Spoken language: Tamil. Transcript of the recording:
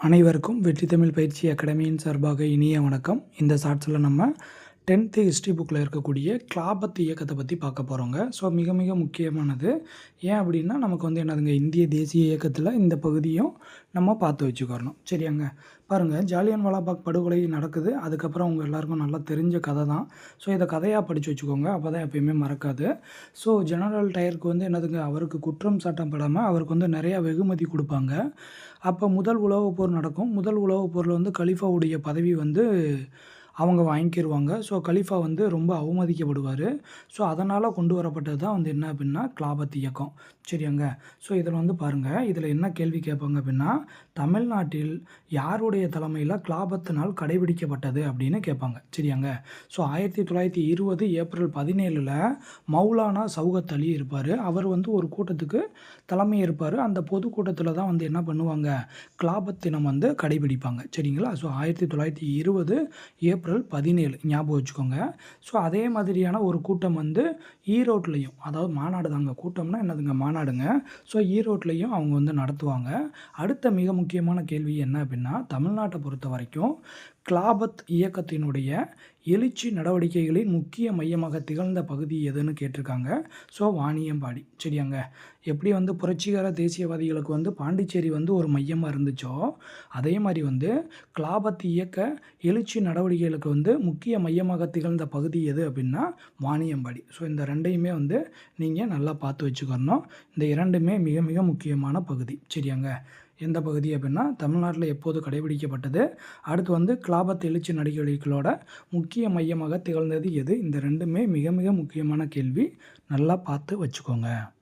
அனைவருக்கும் வெற்றி தமிழ் பயிற்சி அகாடமியின் சார்பாக இனிய வணக்கம். இந்த ஷார்ட்ஸில் நம்ம 10th ஹிஸ்ட்ரி புக்கில் இருக்கக்கூடிய கிளாபத் இயக்கத்தை பற்றி பார்க்க போகிறோங்க. ஸோ மிக மிக முக்கியமானது. ஏன் அப்படின்னா நமக்கு என்னதுங்க, இந்திய தேசிய இயக்கத்தில் இந்த பகுதியும் நம்ம பார்த்து வச்சுக்கிறணும். சரியாங்க. பாருங்கள், ஜாலியன் வாலாபாக் படுகொலை நடக்குது. அதுக்கப்புறம் உங்கள் எல்லாருக்கும் நல்லா தெரிஞ்ச கதை தான். ஸோ இதை கதையாக படித்து வச்சுக்கோங்க, அப்போ தான் எப்பயுமே மறக்காது. ஸோ ஜெனரல் டயருக்கு என்னதுங்க, அவருக்கு குற்றம் சாட்டப்படாமல் அவருக்கு நிறையா வெகுமதி கொடுப்பாங்க. அப்போ முதல் உலகப் போர் நடக்கும். முதல் உலகப் போரில் கலீஃபாவுடைய பதவி அவங்க வாங்கிக்கிருவாங்க. ஸோ கலீஃபா ரொம்ப அவமதிக்கப்படுவார். ஸோ அதனால் கொண்டு வரப்பட்டது தான் என்ன அப்படின்னா கிலாபத் இயக்கம். சரியாங்க. ஸோ இதில் பாருங்கள், இதில் என்ன கேள்வி கேட்பாங்க அப்படின்னா, தமிழ்நாட்டில் யாருடைய தலைமையில் கிலாபத் நாள் கடைபிடிக்கப்பட்டது அப்படின்னு கேட்பாங்க. சரியாங்க. ஸோ 1920 ஏப்ரல் 17 மௌலானா சௌகத் அலி இருப்பார். அவர் ஒரு கூட்டத்துக்கு தலைமை இருப்பார். அந்த பொதுக்கூட்டத்தில் தான் என்ன பண்ணுவாங்க, கிலாபத் தினம் கடைபிடிப்பாங்க. சரிங்களா. ஸோ 1920 ஏப்ரல் 17 ஞாபகம் வச்சுக்கோங்க. ஸோ அதே மாதிரியான ஒரு கூட்டம் ஈரோட்லேயும், அதாவது மாநாடு தாங்க, கூட்டம்னா என்னதுங்க, மாநாடுங்க. ஸோ ஈரோட்லேயும் அவங்க நடத்துவாங்க. அடுத்த மிக முக்கியமான கேள்வி என்ன அப்படின்னா, தமிழ்நாட்டை பொறுத்த வரைக்கும் கிலாபத் இயக்கத்தினுடைய எழுச்சி நடவடிக்கைகளின் முக்கிய மையமாக திகழ்ந்த பகுதி எதுன்னு கேட்டிருக்காங்க. ஸோ வாணியம்பாடி. சரியாங்க. எப்படி புரட்சிகர தேசியவாதிகளுக்கு பாண்டிச்சேரி ஒரு மையமாக இருந்துச்சோ, அதே மாதிரி கிலாபத் இயக்க எழுச்சி நடவடிக்கைகளுக்கு முக்கிய மையமாக திகழ்ந்த பகுதி எது அப்படின்னா வாணியம்பாடி. ஸோ இந்த ரெண்டையுமே நீங்கள் நல்லா பார்த்து வச்சுக்கணும். இந்த இரண்டுமே மிக மிக முக்கியமான பகுதி. சரியாங்க. எந்த பகுதி அப்படின்னா தமிழ்நாட்டில் எப்போது கடைபிடிக்கப்பட்டது, அடுத்து கிலாபத் எழுச்சி நடவடிக்கைகளோட முக்கிய மையமாக திகழ்ந்தது எது. இந்த ரெண்டுமே மிக மிக முக்கியமான கேள்வி. நல்லா பார்த்து வச்சுக்கோங்க.